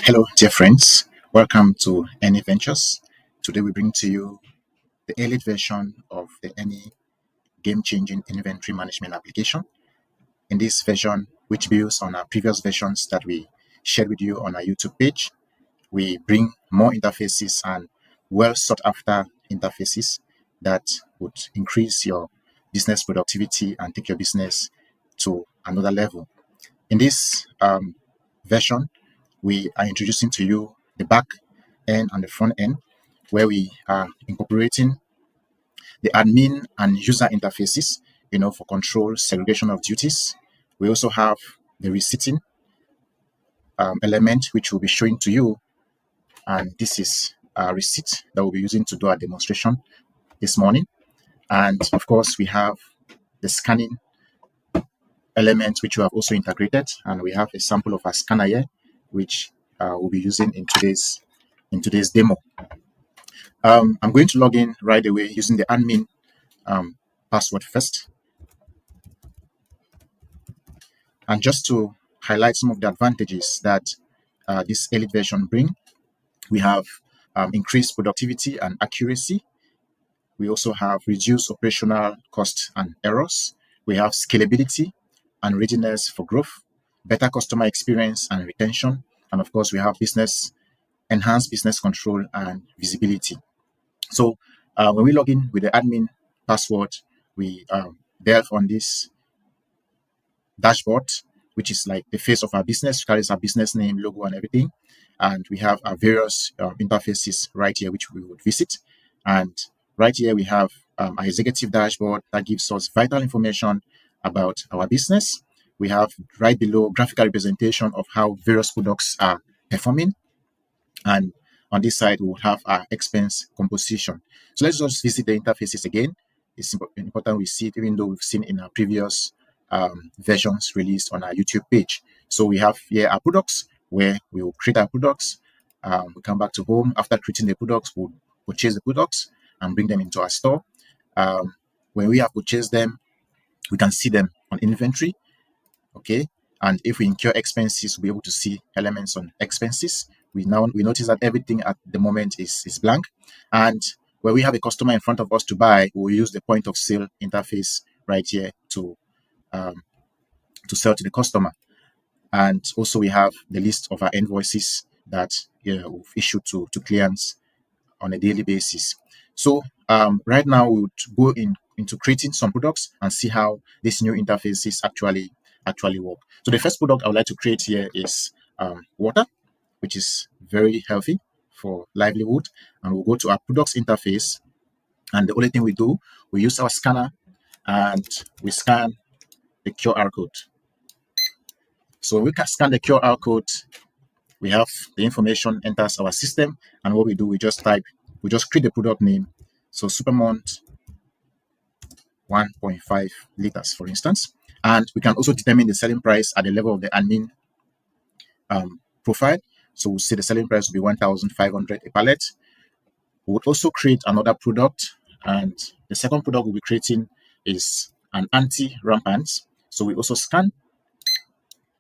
Hello, dear friends. Welcome to Erny Ventures. Today we bring to you the elite version of the Erny game-changing inventory management application. In this version, which builds on our previous versions that we shared with you on our YouTube page, we bring more interfaces and well sought after interfaces that would increase your business productivity and take your business to another level. In this version, we are introducing to you the back end and the front end, where we are incorporating the admin and user interfaces, for control, segregation of duties. We also have the receipting element, which we'll be showing to you. And this is a receipt that we'll be using to do our demonstration this morning. And of course, we have the scanning element, which we have also integrated. And we have a sample of our scanner here, which we'll be using in today's demo. I'm going to log in right away using the admin password first. And just to highlight some of the advantages that this elite version bring, we have increased productivity and accuracy. We also have reduced operational costs and errors. We have scalability and readiness for growth, better customer experience and retention. And of course, we have enhanced business control and visibility. So when we log in with the admin password, we delve on this dashboard, which is like the face of our business, carries our business name, logo, and everything. And we have our various interfaces right here, which we would visit. And right here, we have our executive dashboard that gives us vital information about our business. We have right below graphical representation of how various products are performing. And on this side, we will have our expense composition. So let's just visit the interfaces again. It's important we see it, even though we've seen in our previous versions released on our YouTube page. So we have here our products, where we will create our products. We come back to home. After creating the products, we'll purchase the products and bring them into our store. When we have purchased them, we can see them on inventory. Okay. And if we incur expenses, we'll be able to see elements on expenses. We notice that everything at the moment is blank. And when we have a customer in front of us to buy, we'll use the point of sale interface right here to sell to the customer. And also we have the list of our invoices that we've issued to clients on a daily basis. So right now we would go into creating some products and see how these new interfaces actually work. So the first product I would like to create here is water, which is very healthy for livelihood. And we'll go to our products interface. And the only thing we do, we use our scanner and we scan the QR code. So when we can scan the QR code, we have the information enters our system. And what we do, we just create the product name. So Supermont 1.5 liters, for instance. And we can also determine the selling price at the level of the admin profile. So we'll say the selling price will be 1,500 a pallet. We would also create another product. And the second product we'll be creating is an anti-rampant. So we also scan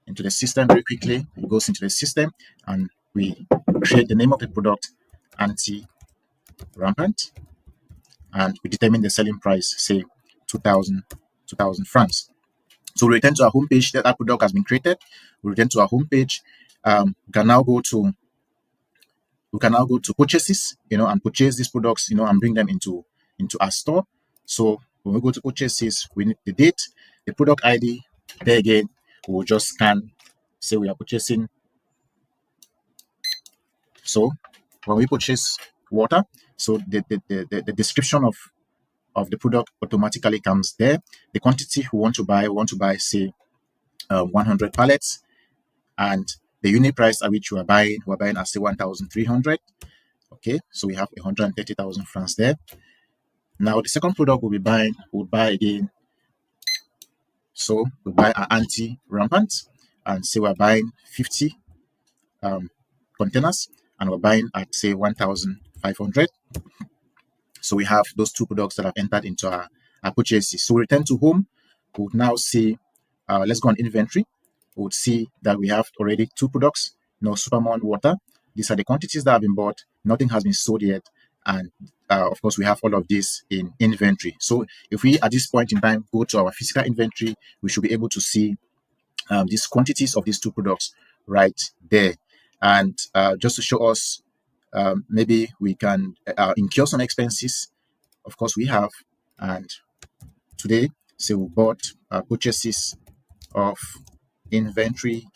into the system very quickly. It goes into the system and we create the name of the product, anti-rampant. And we determine the selling price, say 2,000 francs. So we return to our homepage that our product has been created. We return to our homepage. We can now go to purchases, and purchase these products, and bring them into our store. So when we go to purchases, we need the date, the product ID. There again, we will just scan. Say we are purchasing. So when we purchase water, so the description of the product automatically comes there. The quantity we want to buy, say 100 pallets, and the unit price at which we're buying at say 1,300. Okay, so we have 130,000 francs there. Now the second product we'll buy again. So we buy our anti-rampant, and say we're buying 50 containers, and we're buying at say 1,500. So we have those two products that have entered into our purchases. So we return to home. We would now see, let's go on inventory. We would see that we have already two products Supermon water. These are the quantities that have been bought. Nothing has been sold yet. And of course, we have all of this in inventory. So if we, at this point in time, go to our physical inventory, we should be able to see these quantities of these two products right there. And just to show us, maybe we can incur some expenses. Of course, we have. And today, say we bought purchases of inventory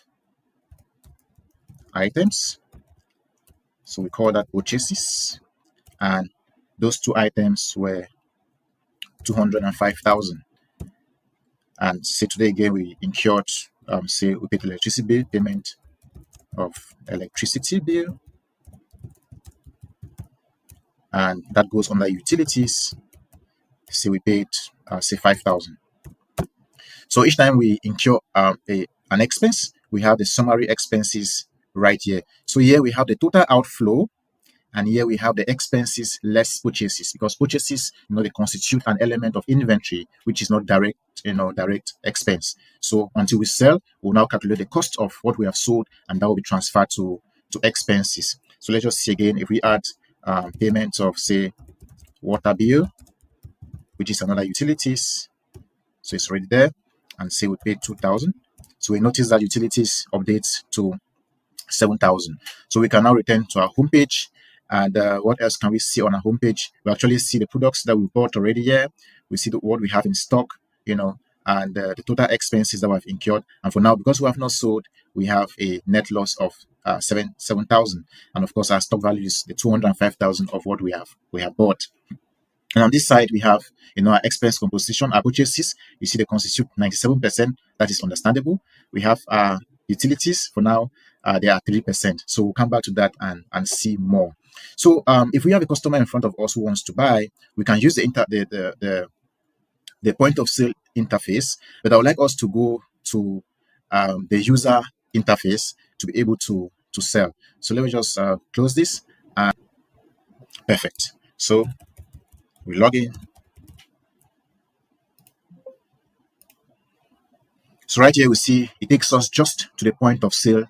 items. So we call that purchases. And those two items were 205,000. And say today again, we incurred, say we paid electricity bill, payment of electricity bill. And that goes under utilities. Say we paid, say 5,000. So each time we incur an expense, we have the summary expenses right here. So here we have the total outflow, and here we have the expenses less purchases, because purchases, they constitute an element of inventory, which is not direct expense. So until we sell, we'll now calculate the cost of what we have sold, and that will be transferred to expenses. So let's just see again, if we add payments of, say, water bill, which is another utilities. So it's already there, and say we paid 2,000. So we notice that utilities updates to 7,000. So we can now return to our homepage. And what else can we see on our homepage? We actually see the products that we bought already here. We see what we have in stock, and the total expenses that we have incurred. And for now, because we have not sold, we have a net loss of 7,000. And of course, our stock value is the 205,000 of what we have bought. And on this side, we have, our expense composition, our purchases. You see they constitute 97%. That is understandable. We have utilities. For now, they are 3%. So we'll come back to that and see more. So if we have a customer in front of us who wants to buy, we can use the point of sale interface. But I would like us to go to the user interface to be able to sell. So let me just close this. Perfect. So we log in. So right here, we see it takes us just to the point of sale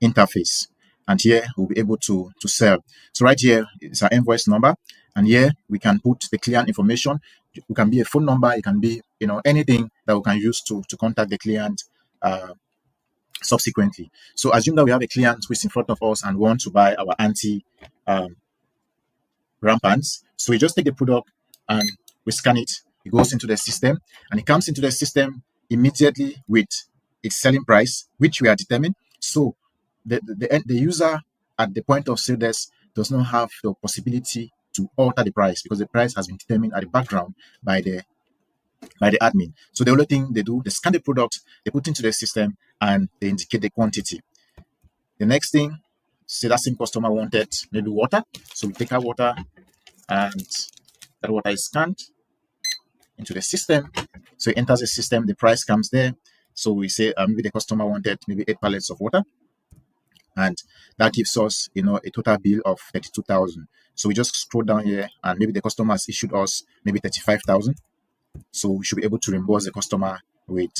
interface. And here we'll be able to sell. So right here is our invoice number. And here we can put the client information. It can be a phone number. It can be, anything that we can use to contact the client subsequently. So assume that we have a client who is in front of us and want to buy our anti-rampants. So we just take the product and we scan it. It goes into the system, and it comes into the system immediately with its selling price, which we are determined. So the user at the point of sale desk does not have the possibility to alter the price, because the price has been determined at the background by the admin. So the only thing they do, they scan the product, they put into the system, and they indicate the quantity. The next thing, say that same customer wanted maybe water. So we take our water, and that water is scanned into the system. So it enters the system, the price comes there. So we say maybe the customer wanted maybe 8 pallets of water, and that gives us a total bill of 32,000. So we just scroll down here, and maybe the customer has issued us maybe 35,000. So we should be able to reimburse the customer with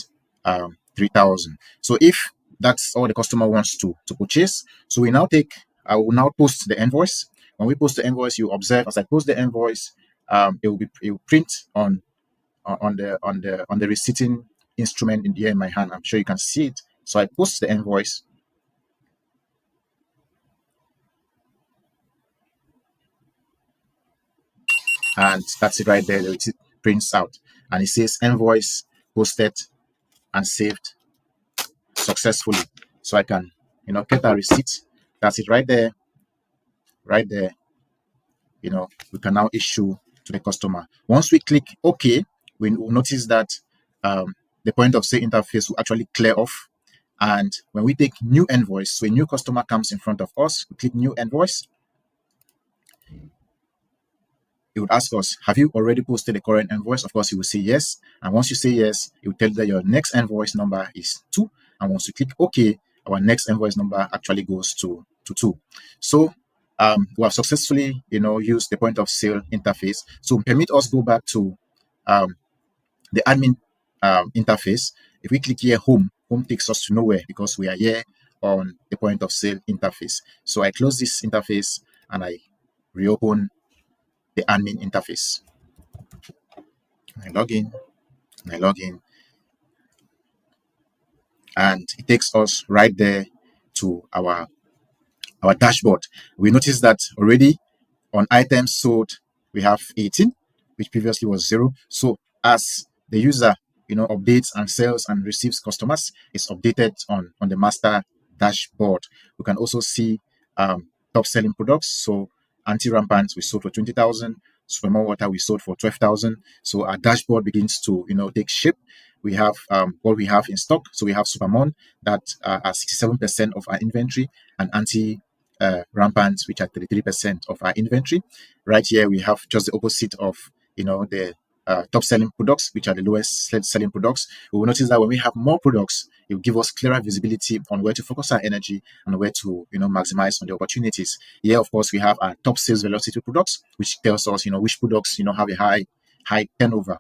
3,000. So if that's all the customer wants to purchase, so I will now post the invoice. When we post the invoice, you observe as I post the invoice, it will print on the receipting instrument here in my hand. I'm sure you can see it. So I post the invoice. And that's it right there. The receipt prints out, and it says invoice posted and saved successfully. So I can, get that receipt. That's it right there. Right there. We can now issue to the customer. Once we click OK, we will notice that the point of sale interface will actually clear off. And when we take new invoice, so a new customer comes in front of us, we click new invoice. It would ask us, have you already posted the current invoice? Of course, you will say yes. And once you say yes, it will tell you that your next invoice number is 2. And once you click OK, our next invoice number actually goes to 2. So we have successfully, used the point of sale interface. So permit us go back to the admin interface. If we click here, home takes us to nowhere, because we are here on the point of sale interface. So I close this interface and I reopen the admin interface. I log in and I log in, and it takes us right there to our dashboard. We notice that already on items sold, we have 18, which previously was 0. So as the user, updates and sells and receives customers, it's updated on the master dashboard. We can also see top selling products. So anti-rampant, we sold for 20,000. Supermore water, we sold for 12,000. So our dashboard begins to, take shape. We have what we have in stock. So we have Supermon that are 67% of our inventory, and rampant, which are 33% of our inventory. Right here, we have just the opposite of, the top selling products, which are the lowest selling products. We will notice that when we have more products, it will give us clearer visibility on where to focus our energy and where to, maximize on the opportunities. Here, of course, we have our top sales velocity products, which tells us, which products, have a high turnover.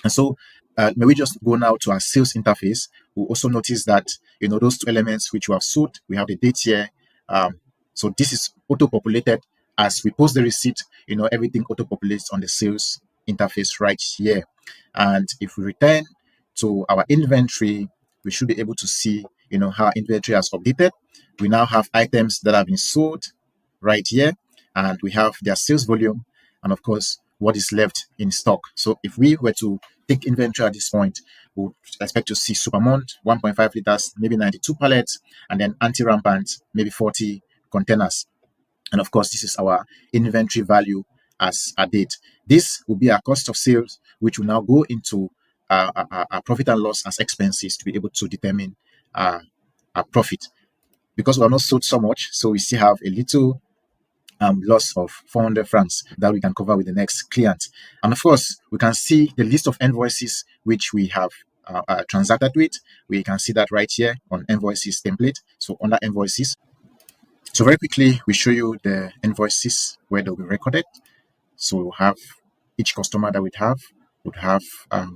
And so, may we just go now to our sales interface? We'll also notice that, those two elements which we have sold, we have the date here. So this is auto-populated. As we post the receipt, everything auto-populates on the sales interface right here. And if we return to our inventory, we should be able to see, how inventory has updated. We now have items that have been sold right here, and we have their sales volume, and of course, what is left in stock. So if we were to take inventory at this point, we would expect to see Supermont 1.5 liters, maybe 92 pallets, and then anti-rampant, maybe 40 containers. And of course, this is our inventory value as a date. This will be our cost of sales, which will now go into our profit and loss as expenses to be able to determine our profit. Because we have not sold so much, so we still have a little loss of 400 francs that we can cover with the next client. And of course, we can see the list of invoices which we have transacted with. We can see that right here on invoices template. So under invoices. So very quickly, we show you the invoices where they'll be recorded. So we'll have each customer that would have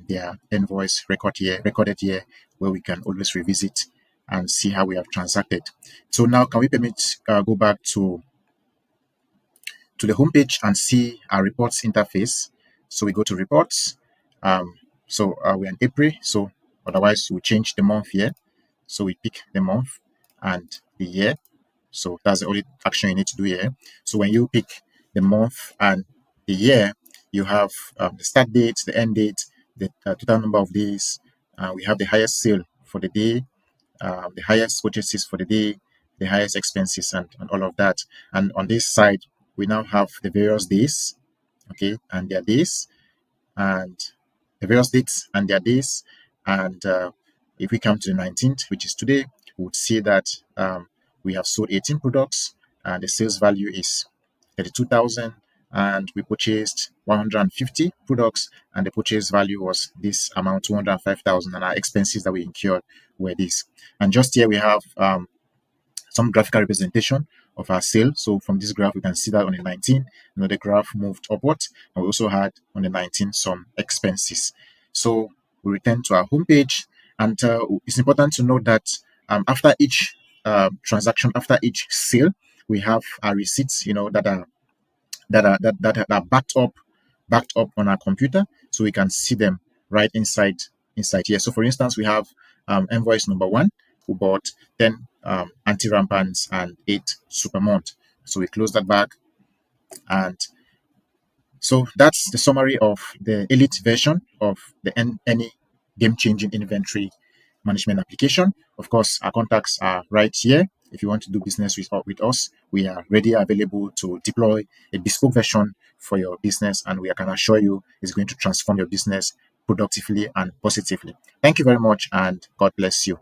their invoice recorded here, where we can always revisit and see how we have transacted. So now, can we go back to the homepage and see our reports interface? So we go to reports. So we're in April. So otherwise, we change the month here. So we pick the month and the year. So that's the only action you need to do here. So when you pick the month and the year, you have the start date, the end date, the total number of days. We have the highest sale for the day, the highest purchases for the day, the highest expenses, and all of that. And on this side, we now have the various days, okay, and their days, and the various dates and their days. And if we come to the 19th, which is today, we would see that we have sold 18 products, and the sales value is 32,000, and we purchased 150 products, and the purchase value was this amount, 205,000, and our expenses that we incurred were this. And just here we have some graphical representation of our sale. So from this graph, we can see that on the 19th, the graph moved upward, and we also had on the 19th some expenses. So we return to our homepage, and it's important to note that after each transaction, after each sale, we have our receipts, that are backed up on our computer, so we can see them right inside here. So for instance, we have invoice number 1, who bought 10 anti-rampants and 8 Supermont. So we close that back, and so that's the summary of the Elite version of the Erny game-changing inventory management application. Of course, our contacts are right here. If you want to do business with us, we are ready, available to deploy a bespoke version for your business, and we can assure you it's going to transform your business productively and positively. Thank you very much, and God bless you.